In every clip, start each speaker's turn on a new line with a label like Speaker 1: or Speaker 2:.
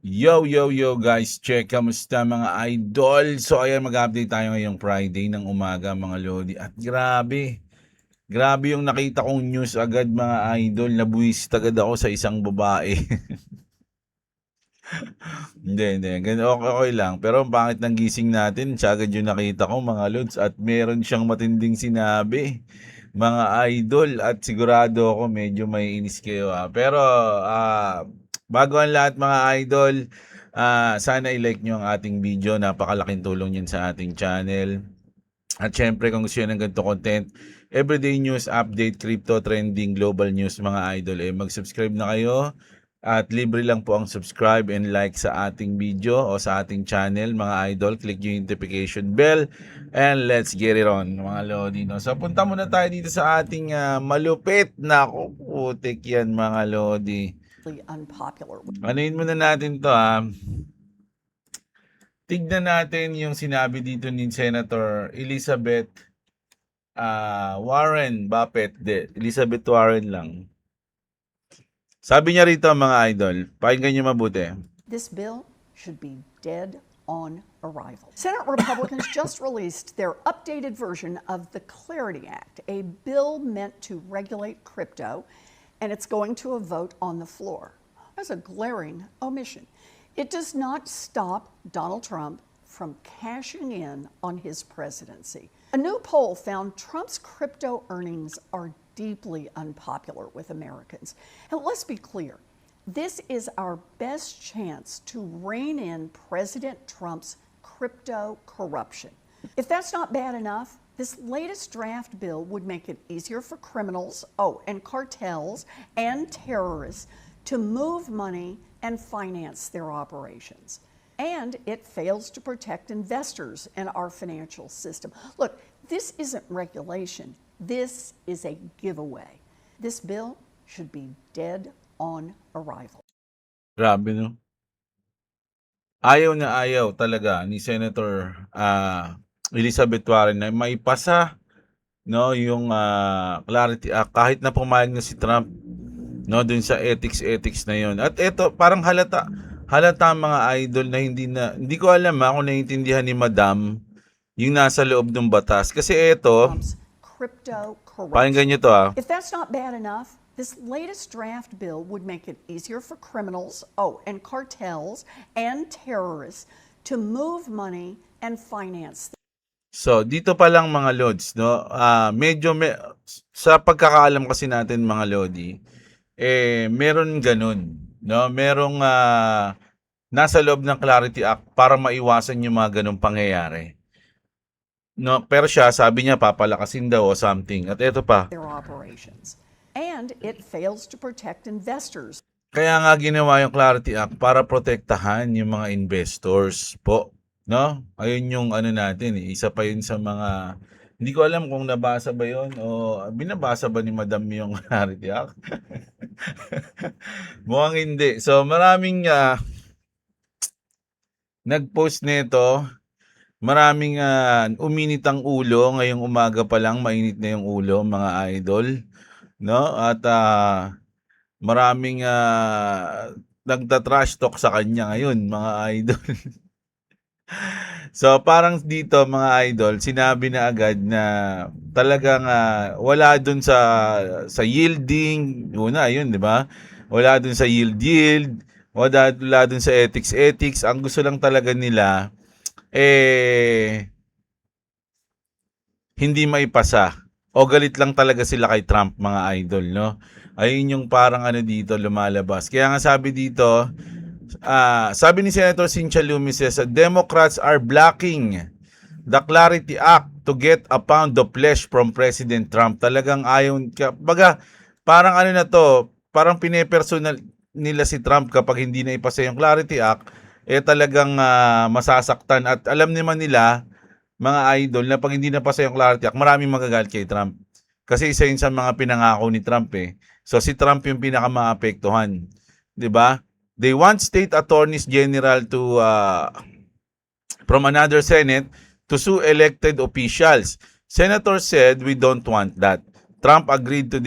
Speaker 1: Yo guys, check kamusta mga idol? So ayan, mag-update tayo ngayong Friday ng umaga mga lodi. At grabe yung nakita kong news agad mga idol. Nabuwisit agad ako sa isang babae. Hindi. Okay lang. Pero ang pangit ng gising natin, siya agad yung nakita ko mga lods. At meron siyang matinding sinabi mga idol. At sigurado ako medyo may inis kayo ha. Pero bago ang lahat mga idol, sana i-like nyo ang ating video. Napakalaking tulong yan sa ating channel. At syempre kung gusto nyo ng ganito content, everyday news, update, crypto, trending, global news mga idol, mag-subscribe na kayo. At libre lang po ang subscribe and like sa ating video o sa ating channel mga idol. Click yung notification bell and let's get it on mga lodi. No? So punta muna tayo dito sa ating malupit. Naku, putik yan mga lodi.
Speaker 2: Unpopular.
Speaker 1: Anuin muna natin to Tignan natin yung sinabi dito ni Senator Elizabeth Warren Buffett. Elizabeth Warren lang. Sabi niya rito mga idol, pakinggan niyo mabuti.
Speaker 2: This bill should be dead on arrival. Senate Republicans just released their updated version of the Clarity Act, a bill meant to regulate crypto, and it's going to a vote on the floor. There's a glaring omission. It does not stop Donald Trump from cashing in on his presidency. A new poll found Trump's crypto earnings are deeply unpopular with Americans. And let's be clear, this is our best chance to rein in President Trump's crypto corruption. If that's not bad enough, this latest draft bill would make it easier for criminals, and cartels and terrorists to move money and finance their operations. And it fails to protect investors in our financial system. Look, this isn't regulation. This is a giveaway. This bill should be dead on arrival.
Speaker 1: Grabe no. Ayaw na ayaw talaga ni Senator Elizabeth Warren na maipasa no yung Clarity Act kahit na pumayag na si Trump no dun sa ethics na yon. At eto parang halata mga idol na hindi ko alam kung naiintindihan ni Madam yung nasa loob ng batas kasi eto
Speaker 2: crypto corruption.
Speaker 1: Pakinggan nyo to
Speaker 2: If that's not bad enough, this latest draft bill would make it easier for criminals, and cartels and terrorists to move money and finance.
Speaker 1: So, dito pa lang mga lods, no? Sa pagkakaalam kasi natin mga lodi, meron ganun, no? Merong nasa loob ng Clarity Act para maiwasan yung mga ganung pangyayari. No, pero siya sabi niya papalakasin daw o something. At ito pa.
Speaker 2: Their operations. And it fails to protect investors.
Speaker 1: Kaya nga ginawa yung Clarity Act para protektahan yung mga investors po, no? Ayun yung natin, isa pa yun sa mga hindi ko alam kung nabasa ba yun o binabasa ba ni Madam yung Clarity Act. Mukhang hindi. So maraming nag-post nito. Maraming uminit ang ulo ngayong umaga pa lang, mainit na yung ulo mga idol, no? At maraming nagta-trash talk sa kanya ngayon mga idol. So parang dito mga idol, sinabi na agad na talagang wala dun sa yielding, una yun, di ba? Wala dun sa yield, wala dun sa ethics. Ang gusto lang talaga nila hindi maipasa o galit lang talaga sila kay Trump mga idol, no? Ayun yung parang dito lumalabas. Kaya nga sabi dito, sabi ni Senator Cynthia Lummis, Democrats are blocking the Clarity Act to get a pound of flesh from President Trump. Talagang ayaw, parang na to, parang pinepersonal nila si Trump kapag hindi na ipasa yung Clarity Act, talagang masasaktan. At alam naman nila, mga idol, na pag hindi napasa yung Clarity Act, maraming magagalit kay Trump. Kasi isa yun sa mga pinangako ni Trump So si Trump yung pinakamaapektuhan. 'Di ba? They want state attorneys general to from another Senate to sue elected officials. Senator said we don't want that. Trump agreed to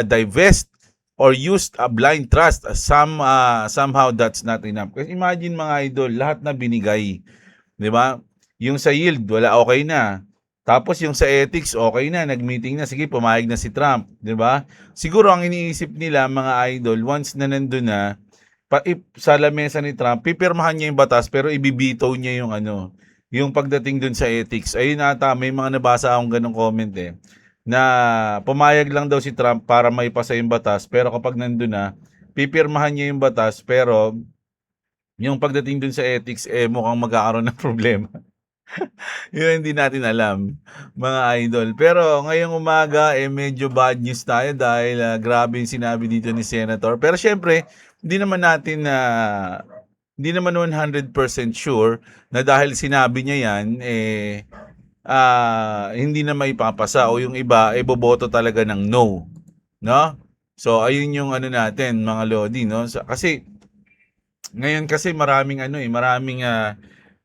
Speaker 1: divest or used a blind trust. Somehow that's not enough. Kasi imagine mga idol, lahat na binigay, 'di ba? Yung sa yield, wala, okay na. Tapos yung sa ethics, okay na, nag-meeting na, sige, pumayag na si Trump, 'di ba? Siguro ang iniisip nila mga idol, once na nandun na, sa lamesa ni Trump, pipirmahan niya yung batas pero ibibito niya yung ano, yung pagdating dun sa ethics. Ayun ata, may mga nabasa akong ganong comment na pumayag lang daw si Trump para maipasa yung batas pero kapag nandun na, pipirmahan niya yung batas pero yung pagdating dun sa ethics, mukhang magkakaroon ng problema. Yun hindi natin alam, mga idol. Pero ngayong umaga, medyo bad news tayo dahil grabe yung sinabi dito ni Senator. Pero syempre, hindi naman natin hindi naman 100% sure na dahil sinabi niya yan, hindi na maipapasa o yung iba, boboto talaga ng no. No? So, ayun yung ano natin, mga Lodi, no? Kasi, ngayon kasi maraming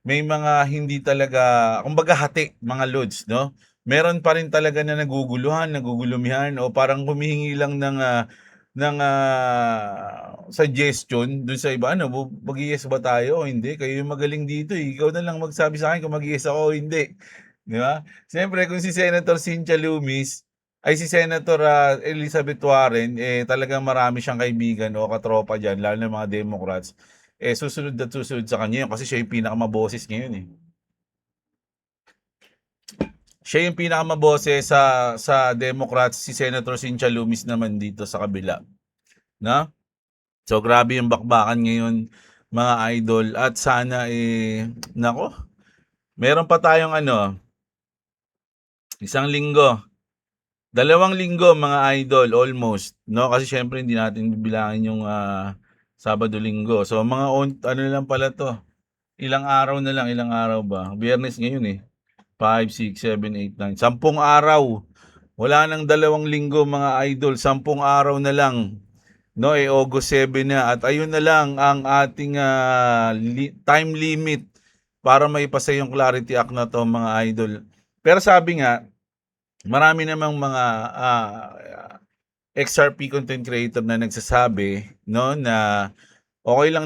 Speaker 1: may mga hindi talaga, kumbaga hati, mga lods, no? Meron pa rin talaga na nagugulumihan o parang humihingi lang ng suggestion dun sa iba. Ano, mag-yes ba tayo o hindi? Kayo yung magaling dito eh. Ikaw na lang magsabi sa akin kung mag-yes ako o hindi. Di ba? Siyempre, kung si Senator Cynthia Lummis, ay si Senator Elizabeth Warren, talagang marami siyang kaibigan o katropa dyan, lalo na mga Democrats, susunod at susunod sa kanya yun kasi siya yung pinakamaboses ngayon eh. Siya yung pinakamaboses sa Democrats, si Senator Cynthia Lummis naman dito sa kabila. No? So grabe yung bakbakan ngayon, mga idol, at sana nako, meron pa tayong isang linggo. 2 linggo mga idol almost, no? Kasi syempre hindi natin bibilangin yung Sabado, Linggo. So mga ano lang pala to. Ilang araw ba? Biyernes ngayon 5, 6, 7, 8, 9. 10 araw. Wala nang 2 linggo mga idol. 10 araw na lang. No, August 7 na. At ayun na lang ang ating time limit para maipasa yung Clarity Act na to mga idol. Pero sabi nga, marami namang mga XRP content creator na nagsasabi, no, na okay lang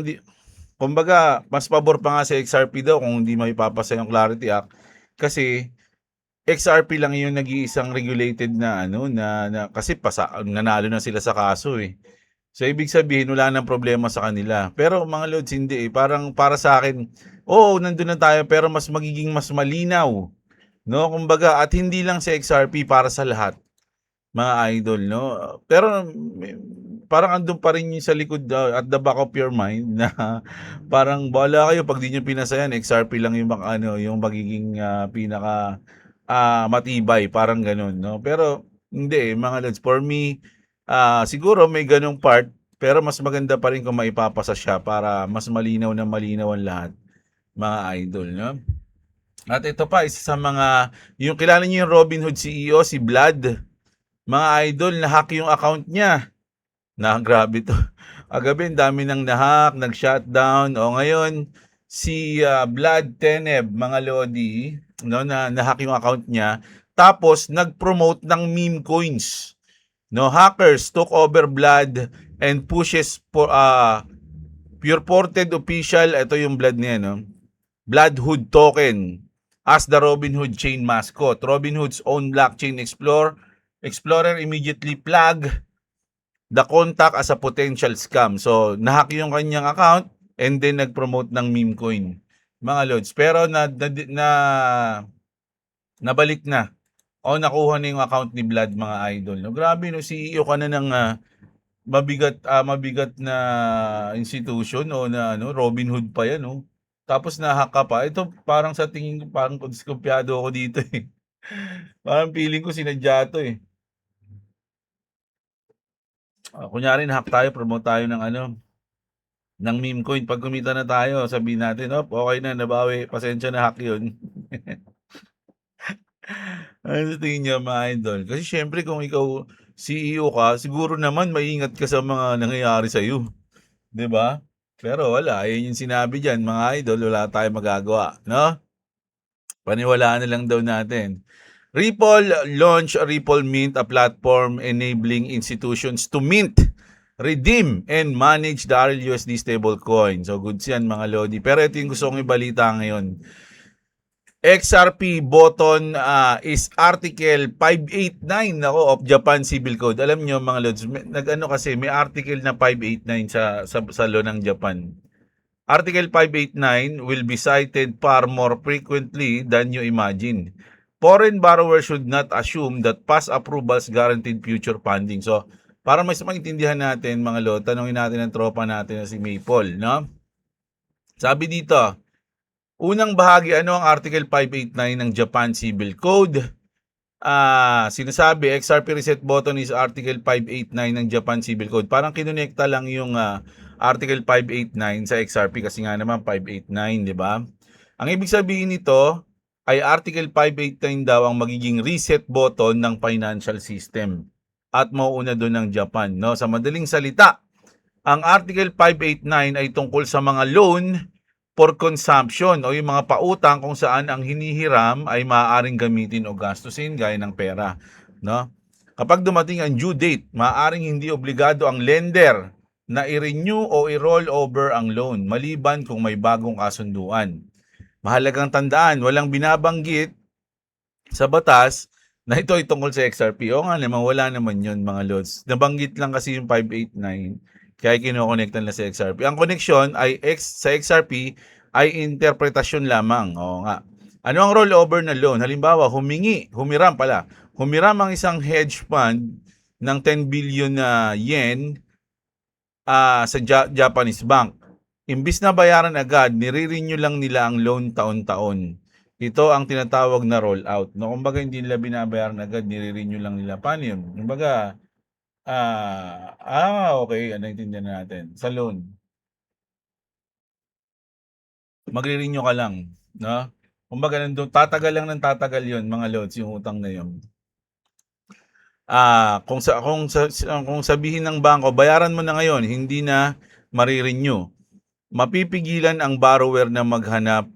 Speaker 1: kumbaga mas pabor pa nga sa XRP daw kung hindi maipapasa yung Clarity Act kasi XRP lang yung nag-iisang regulated na kasi nanalo na sila sa kaso eh. So ibig sabihin wala nang problema sa kanila. Pero mga lods hindi parang para sa akin, nandun na tayo pero magiging mas malinaw. No, kumbaga at hindi lang sa XRP para sa lahat mga idol, no? Pero parang andun pa rin yung sa likod at the back of your mind na parang bala kayo pag di nyo pinasayan, XRP lang yung yung magiging pinaka matibay, parang ganun, no? Pero hindi mga lods, for me, siguro may ganung part, pero mas maganda pa rin kung maipapasa siya para mas malinaw na malinaw ang lahat, mga idol, no? At ito pa, isa sa mga, yung kilala niyo yung Robinhood CEO, si Vlad, mga idol, na-hack yung account niya. Grabe to. Agabi, dami nang na-hack, nag-shutdown. O ngayon, si Vlad Teneb, mga Lodi, no, na-hack yung account niya. Tapos, nag-promote ng meme coins. No, hackers took over Vlad and pushes for purported official, ito yung Vlad niya, no? Bloodhood token as the Robinhood chain mascot. Robinhood's own blockchain Explorer immediately flagged the contact as a potential scam. So, nahack yung kanyang account and then nag-promote ng meme coin, mga lods. Pero nabalik na. O nakuha na yung account ni Vlad, mga idol. No, grabe, no, CEO ka na ng mabigat na institution o na Robinhood pa yan, no. Tapos nahack ka pa. Ito parang sa tingin ko parang konskopyado ako dito eh. Parang feeling ko sinadya to eh. Kunyari na-hack tayo, promote tayo ng ng meme coin. Pag kumita na tayo, sabihin natin, okay na, nabawi, pasensya na, hack yun. Ano sa tingin niyo, mga idol? Kasi syempre kung ikaw CEO ka, siguro naman maingat ka sa mga nangyayari sa'yo. 'Di ba? Pero wala, ayun yung sinabi diyan, mga idol, wala tayong magagawa, no? Paniwalaan na lang daw natin. Ripple launch Ripple Mint, a platform enabling institutions to mint redeem and manage the RLUSD stablecoin. So goods yan mga Lodi. Pero ito yung gusto kong ibalita ngayon. XRP button is Article 589 of Japan Civil Code. Alam nyo mga Lods, nag-ano kasi, may article na 589 sa law ng Japan. Article 589 will be cited far more frequently than you imagine. Foreign borrowers should not assume that past approvals guaranteed future funding. So, para mas maintindihan natin mga Lod, tanongin natin ang tropa natin na si Maple, no? Sabi dito, unang bahagi, ano ang Article 589 ng Japan Civil Code? Sinasabi, XRP reset button is Article 589 ng Japan Civil Code. Parang kinonekta lang yung Article 589 sa XRP kasi nga naman 589, di ba? Ang ibig sabihin nito ay Article 589 daw ang magiging reset button ng financial system at mauuna doon ng Japan, no? Sa madaling salita, ang Article 589 ay tungkol sa mga loan for consumption o yung mga pautang kung saan ang hinihiram ay maaaring gamitin o gastusin gaya ng pera, no? Kapag dumating ang due date, maaaring hindi obligado ang lender na i-renew o i-roll over ang loan maliban kung may bagong kasunduan. Mahalagang tandaan, walang binabanggit sa batas na ito ay tungkol sa XRP. O nga naman, wala naman yun mga lods. Nabanggit lang kasi yung 589 kaya kinokonektan na sa XRP. Ang connection ay sa XRP ay interpretasyon lamang. O nga. Ano ang rollover na loan? Halimbawa, humiram ang isang hedge fund ng 10 billion na yen sa Japanese bank. Imbis na bayaran agad, nire-renew lang nila ang loan taon-taon. Ito ang tinatawag na rollout. No, kumbaga hindi nila binabayaran agad, nire-renew lang nila. Paano yun? Kumbaga, okay. Ano intindihan natin? Sa loan. Magre-renew ka lang. No? Kumbaga, nandun, tatagal lang ng tatagal yun, mga loans, yung utang na yun. Kung sabihin ng bangko, bayaran mo na ngayon, hindi na marirenew. Mapipigilan ang borrower na maghanap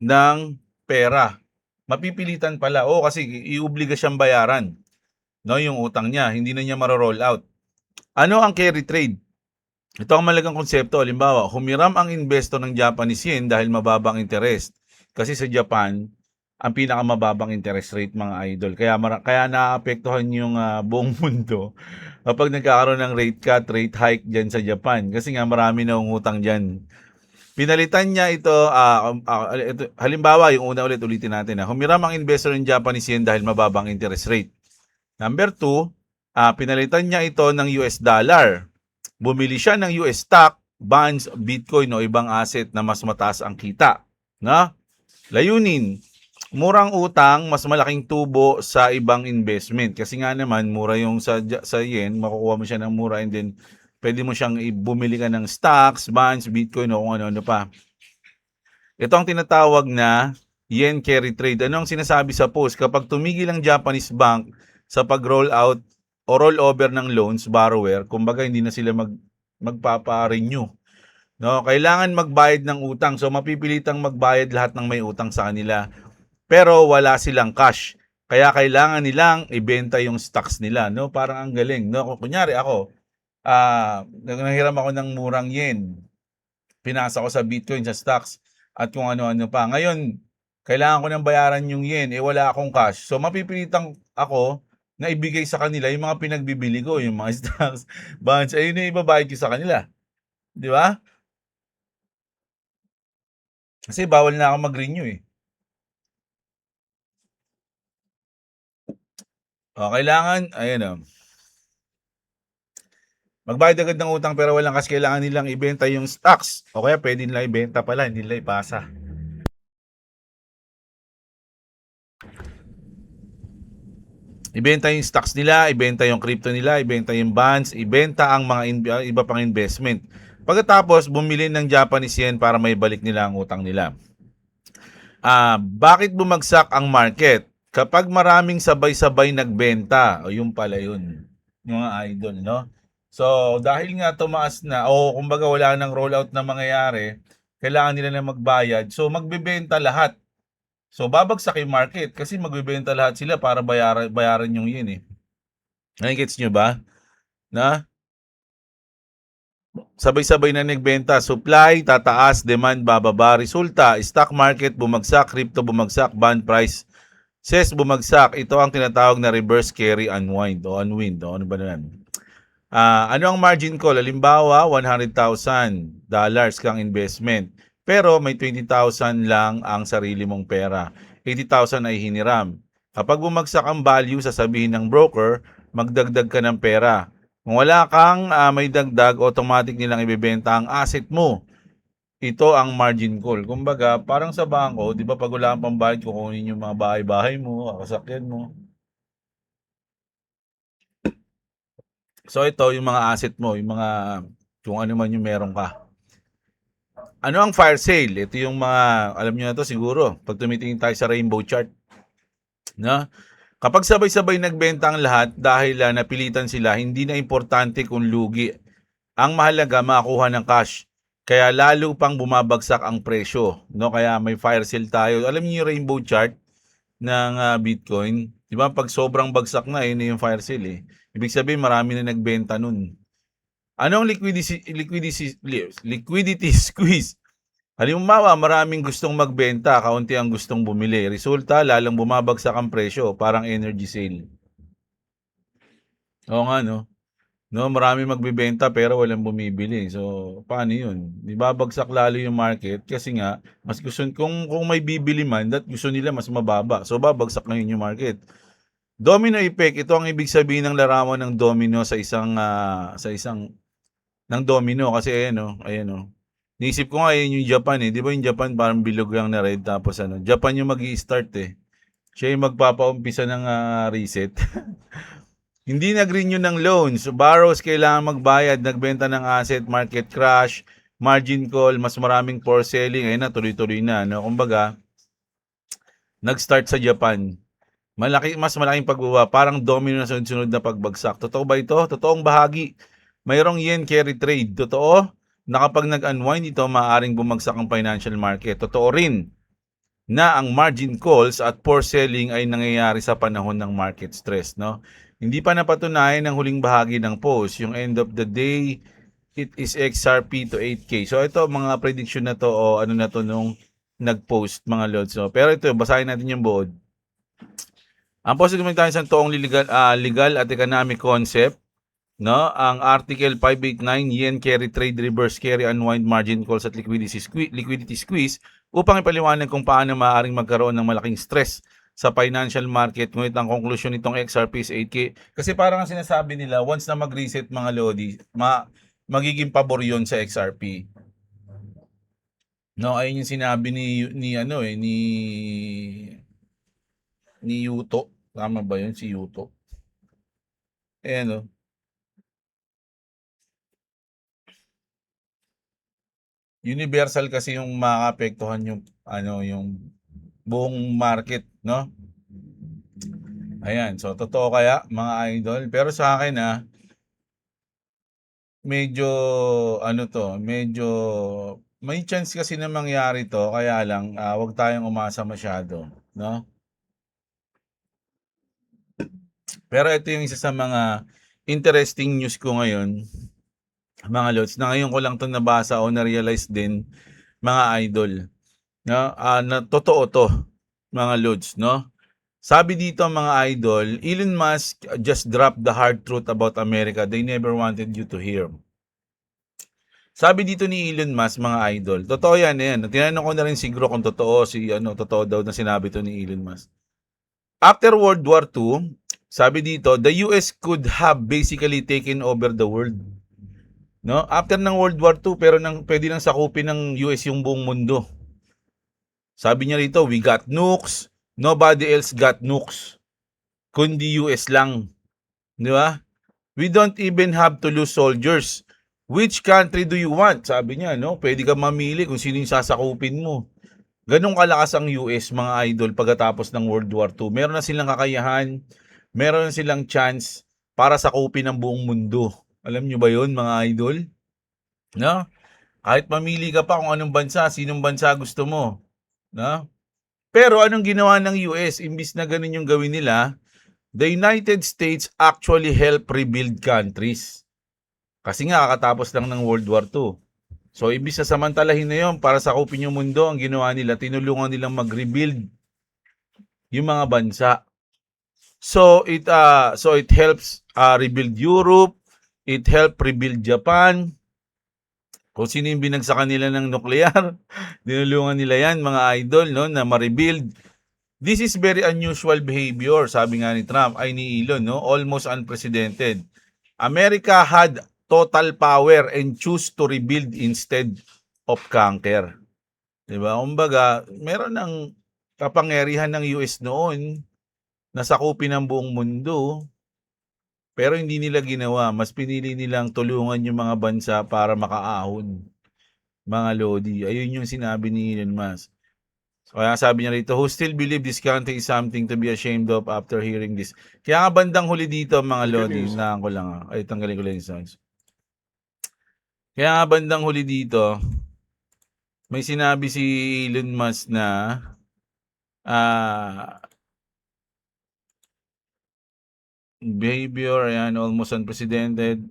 Speaker 1: ng pera. Mapipilitan pala. Kasi iubliga siyang bayaran. No, yung utang niya, hindi na niya maro-roll out. Ano ang carry trade? Ito ang malagang konsepto. Halimbawa, humiram ang investor ng Japanese yen dahil mababang interest. Kasi sa Japan, ang pinakamababang interest rate mga idol. Kaya naapektuhan yung buong mundo kapag nagkakaroon ng rate cut, rate hike dyan sa Japan. Kasi nga marami na ungutang dyan. Pinalitan niya ito, halimbawa, yung una ulitin natin. Humiram ang investor ng Japanese yen dahil mababang interest rate. Number 2, pinalitan niya ito ng US dollar. Bumili siya ng US stock, bonds, Bitcoin o ibang asset na mas mataas ang kita. No? Layunin, murang utang, mas malaking tubo sa ibang investment. Kasi nga naman, mura yung sa yen, makukuha mo siya ng mura and then pwede mo siyang bumili ka ng stocks, bonds, Bitcoin o kung ano-ano pa. Ito ang tinatawag na yen carry trade. Ano ang sinasabi sa post? Kapag tumigil ang Japanese bank sa pag-roll out o roll over ng loans, borrower, kumbaga hindi na sila magpapa-renew. No, kailangan magbayad ng utang. So mapipilitang magbayad lahat ng may utang sa kanila. Pero wala silang cash. Kaya kailangan nilang ibenta yung stocks nila, no? Parang ang galing, no? Kunyari ako, nanghiram ako ng murang yen. Pinasa ko sa Bitcoin, sa stocks, at kung ano-ano pa. Ngayon, kailangan ko nang bayaran yung yen, wala akong cash. So mapipilitang ako na ibigay sa kanila yung mga pinagbibili ko, yung mga stocks, bonds, ayun na ibabayad ko sa kanila. Di ba? Kasi bawal na ako mag-renew eh. Kailangan, magbayad agad ng utang pero walang cash, kailangan nilang ibenta yung stocks. O kaya pwede nila ibenta pala, hindi nila ipasa. Ibenta yung stocks nila, ibenta yung crypto nila, ibenta yung bonds, ibenta ang mga iba pang investment. Pagkatapos, bumili ng Japanese yen para may balik nila ang utang nila. Bakit bumagsak ang market? Kapag maraming sabay-sabay nagbenta, o yung pala yun, mga idol, no? So, dahil nga tumaas na, kumbaga wala nang rollout na mangyayari, kailangan nila na magbayad. So, magbebenta lahat. So, babagsak yung market kasi magbebenta lahat sila para bayaran yung yen eh. Gets nyo ba? Na sabay-sabay na nagbenta, supply tataas, demand bababa. Resulta, stock market bumagsak, crypto bumagsak, bond price says bumagsak. Ito ang tinatawag na reverse carry unwind o unwind. O ano ba na yan? Ano ang margin call? Halimbawa, $100,000 kang investment. Pero may 20,000 lang ang sarili mong pera. 80,000 ay hiniram. Kapag bumagsak ang value, sasabihin ng broker, magdagdag ka ng pera. Kung wala kang may dagdag, automatic nilang ibebenta ang asset mo. Ito ang margin call. Kumbaga, parang sa bangko, di ba pag wala kang pambayad, kukunin yung mga bahay-bahay mo, kasakyan mo. So ito yung mga asset mo, yung mga kung ano man yung meron ka. Ano ang fire sale? Ito yung mga, alam niyo na to siguro, pag tumitingin tayo sa rainbow chart. No? Kapag sabay-sabay nagbenta ang lahat dahil napilitan sila, hindi na importante kung lugi. Ang mahalaga, makakuha ng cash. Kaya lalo pang bumabagsak ang presyo. No? Kaya may fire sale tayo. Alam niyo yung rainbow chart ng Bitcoin? Di ba? Pag sobrang bagsak na, yun yung fire sale eh. Ibig sabihin, marami na nagbenta nun. Anong liquidity squeeze? Halimbawa, maraming gustong magbenta, kaunti ang gustong bumili. Resulta, lalang bumabagsak ang presyo, parang energy sale. Oo nga, no? No, marami magbebenta pero walang bumibili. So, paano 'yun? Di babagsak lalo yung market kasi nga mas gusto kung may bibili man, gusto nila mas mababa. So, babagsak ngayon yung market. Domino effect, ito ang ibig sabihin ng larawan ng domino sa isang ng domino kasi ayan oh. Naisip ko nga yun yung Japan eh. Di ba yung Japan parang bilog lang na red tapos Japan yung magi-start eh. Siya yung magpapaumpisa ng reset. Hindi nag-renew ng loans. Borrows kailangan magbayad, nagbenta ng asset, market crash, margin call, mas maraming for selling. Ayun na, tuloy-tuloy na. No? Kumbaga, nag-start sa Japan. Mas malaking pagbaba, parang domino na sunod-sunod na pagbagsak. Totoo ba ito? Totoong bahagi. Mayroong yen carry trade. Totoo na kapag nag-unwind ito, maaaring bumagsak ang financial market. Totoo rin na ang margin calls at for selling ay nangyayari sa panahon ng market stress. No? Hindi pa napatunayan ng huling bahagi ng post. Yung end of the day, it is XRP to 8K. So ito, mga prediction na to o ano na to nung nag-post mga lods. So, pero ito, basahin natin yung board. Ang post naman tayo sa toong legal at economic concept. No, ang Article 589 yen carry trade reverse carry unwind margin calls at liquidity squeeze upang ipaliwanag kung paano maaaring magkaroon ng malaking stress sa financial market. Ngunit ang konklusyon nitong XRP is 8K. Kasi parang ang sinasabi nila, once na mag-reset mga lodi, magiging pabor yun sa XRP. No, ayun yung sinabi ni Yuto. Tama ba yun si Yuto? Universal kasi yung makakapektuhan yung yung buong market, no? Ayan, so totoo kaya mga idol, pero sa akin medyo medyo may chance kasi na mangyari to, kaya lang wag tayong umasa masyado, no? Pero ito yung isa sa mga interesting news ko ngayon, mga lods, na ngayon ko lang 'to nabasa o na-realize din, mga idol, no? Na totoo 'to, mga lods, no? Sabi dito mga idol, Elon Musk just dropped the hard truth about America they never wanted you to hear. Sabi dito ni Elon Musk, mga idol, totoo yan. Tinanong ko na rin siguro kung totoo totoo daw na sinabi to ni Elon Musk. After World War II, sabi dito, the US could have basically taken over the world. No? After ng World War II, pero pwede nang sakupin ng US yung buong mundo. Sabi niya rito, we got nukes, nobody else got nukes, kundi US lang. Di ba? We don't even have to lose soldiers. Which country do you want? Sabi niya, no? Pwede ka mamili kung sino yung sasakupin mo. Ganong kalakas ang US, mga idol, pagkatapos ng World War II. Meron na silang kakayahan, meron na silang chance para sakupin ang buong mundo. Alam niyo ba yun, mga idol? No? Kahit mamili ka pa kung anong bansa, sinong bansa gusto mo. No? Pero anong ginawa ng US? Imbis na ganun yung gawin nila, the United States actually help rebuild countries. Kasi nga kakatapos lang ng World War II. So ibig na samantalahin na 'yon para sakupin yung mundo, ang ginawa nila, tinulungan nilang mag-rebuild yung mga bansa. So it helps rebuild Europe, it help rebuild Japan. Kung sino yung binagsakan nila ng nuklear, dinulungan nila yan, mga idol, no, na ma-rebuild. This is very unusual behavior, sabi nga ni Trump, ay ni Elon, no, almost unprecedented. America had total power and choose to rebuild instead of conquer. Diba? Kumbaga, meron ng kapangyarihan ng US noon na sakupin ang buong mundo, pero hindi nila ginawa. Mas pinili nilang tulungan yung mga bansa para makaahon, mga lodi. Ayun yung sinabi ni Elon Musk. So, kaya sabi niya rito, who still believe this country is something to be ashamed of after hearing this. Kaya nga bandang huli dito, mga lodi, hinaan ko lang. Ay, tanggalin ko lang yung sounds. Kaya nga bandang huli dito, may sinabi si Elon Musk na behavior, ayan, almost unprecedented.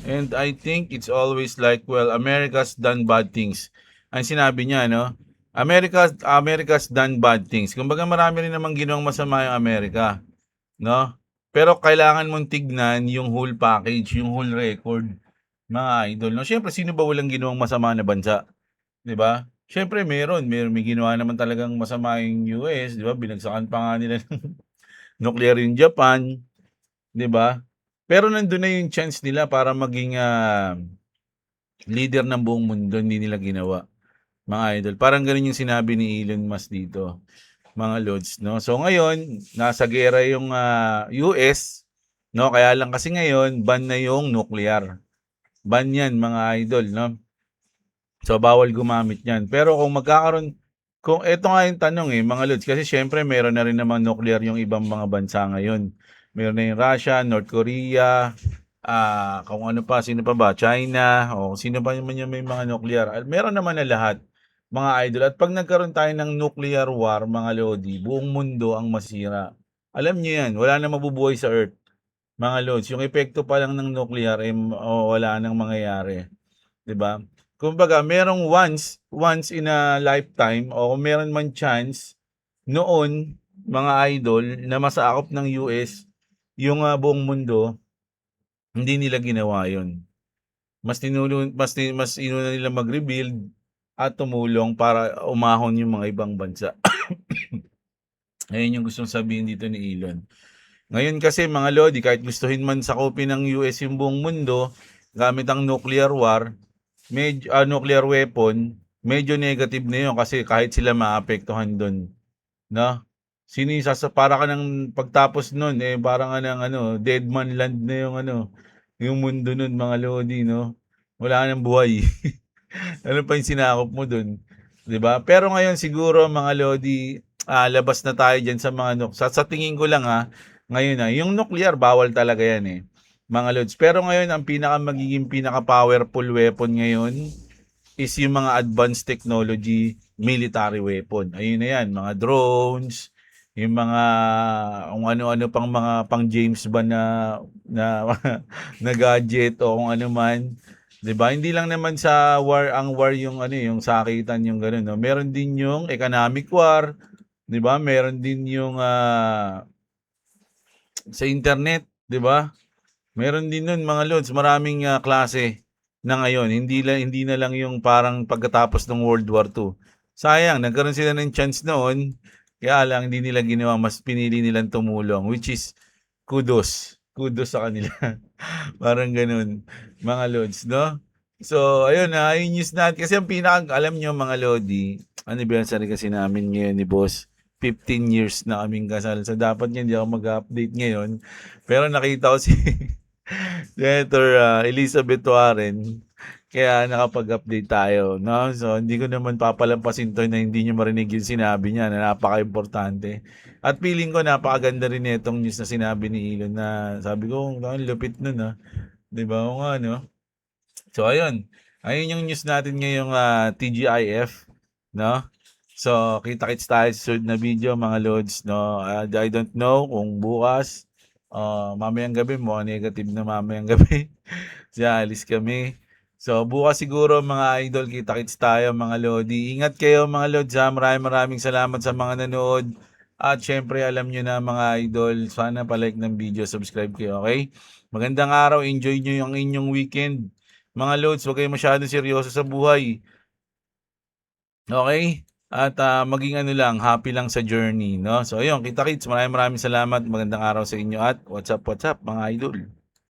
Speaker 1: And I think it's always like, well, America's done bad things. Ang sinabi niya, no? America's done bad things. Kumbaga marami rin namang ginawang masama yung Amerika, no? Pero kailangan mong tignan yung whole package, yung whole record, mga idol. No, syempre sino ba walang ginawang masama na bansa, 'di ba? Syempre may ginawa naman talagang masama yung US, 'di ba? Binagsakan pa nga nila ng nuclear yung Japan, 'di ba? Pero nandun na yung chance nila para maging leader ng buong mundo, hindi nila ginawa, mga idol. Parang ganun yung sinabi ni Elon Musk dito, mga lods, no? So ngayon, nasa gera yung US, no? Kaya lang kasi ngayon, ban na yung nuclear. Ban yan, mga idol, no? So bawal gumamit yan. Pero kung eto nga yung tanong mga lods, kasi syempre meron na rin naman nuclear yung ibang mga bansa ngayon. Meron na yung Russia, North Korea, kung ano pa, sino pa ba, China, o sino pa naman yung may mga nuclear. Meron naman na lahat, mga idol. At pag nagkaroon tayo ng nuclear war, mga lodi, buong mundo ang masira. Alam niyo yan, wala na mabubuhay sa Earth, mga lods. Yung epekto pa lang ng nuclear, wala nang mangyayari. 'Di ba? Kumbaga, merong once in a lifetime o kung meron man chance noon, mga idol, na masakop ng US yung buong mundo, hindi nila ginawa 'yon. Mas inuna nila mag-rebuild at tumulong para umahon yung mga ibang bansa. Ayun yung gustong sabihin dito ni Elon. Ngayon kasi, mga lodi, kahit gustuhin man sakupin ng US yung buong mundo gamit ang nuclear war, nuclear weapon, medyo negative na yun kasi kahit sila maapektuhan doon, no? Para ka ng pagtapos nun, parang ka ng dead man land na yung yung mundo nun, mga lodi, no? Wala nang buhay. Ano pa yung sinakop mo dun? 'Di ba? Pero ngayon siguro, mga lodi, labas na tayo diyan sa mga sa tingin ko lang ngayon yung nuclear bawal talaga yan mga lods. Pero ngayon ang magiging pinaka-powerful weapon ngayon is yung mga advanced technology military weapon. Ayun na yan, mga drones, yung mga kung ano-ano pang mga pang James Bond na na gadget o kung ano man. 'Di ba? Hindi lang naman sa ang war yung yung sakitan yung gano'n, no. Meron din yung economic war, 'di ba? Meron din yung sa internet, 'di ba? Meron din nun, mga lods, maraming klase na ngayon. Hindi na lang yung parang pagkatapos ng World War II. Sayang, nagkaroon sila ng chance noon, kaya lang hindi nila ginawa, mas pinili nilang tumulong, which is kudos. Kudos sa kanila. Parang ganun, mga lods, no? So, ayun yung news natin. Kasi ang alam nyo, mga lodi, anniversary kasi namin ngayon ni Boss. 15 years na kaming kasal. So, dapat nga hindi ako mag-update ngayon. Pero nakita ko si Senator Elizabeth Warren. Kaya nakapag-update tayo, no? So, hindi ko naman papalampasin to na hindi nyo marinig yung sinabi niya na napaka-importante. At feeling ko napakaganda rin itong news na sinabi ni Elon na sabi ko, lupit nun, 'di ba? O nga, no? So, ayun. Ayun yung news natin ngayong TGIF, no? So, kita-kits tayo sa susunod na video mga lods, no? I don't know kung bukas, mamayang gabi, mukhang negative na mamayang gabi. Siya, alis kami. So, bukas siguro mga idol, kita-kits tayo mga lodi. Ingat kayo mga lods ha. Maraming salamat sa mga nanood. At syempre, alam nyo na mga idol, sana palike ng video, subscribe kayo, okay? Magandang araw, enjoy nyo yung inyong weekend. Mga lods, huwag kayo masyadong seryoso sa buhay. Okay? At maging ano lang, happy lang sa journey, no? So ayun, kita-kits, maraming salamat. Magandang araw sa inyo at what's up mga idol.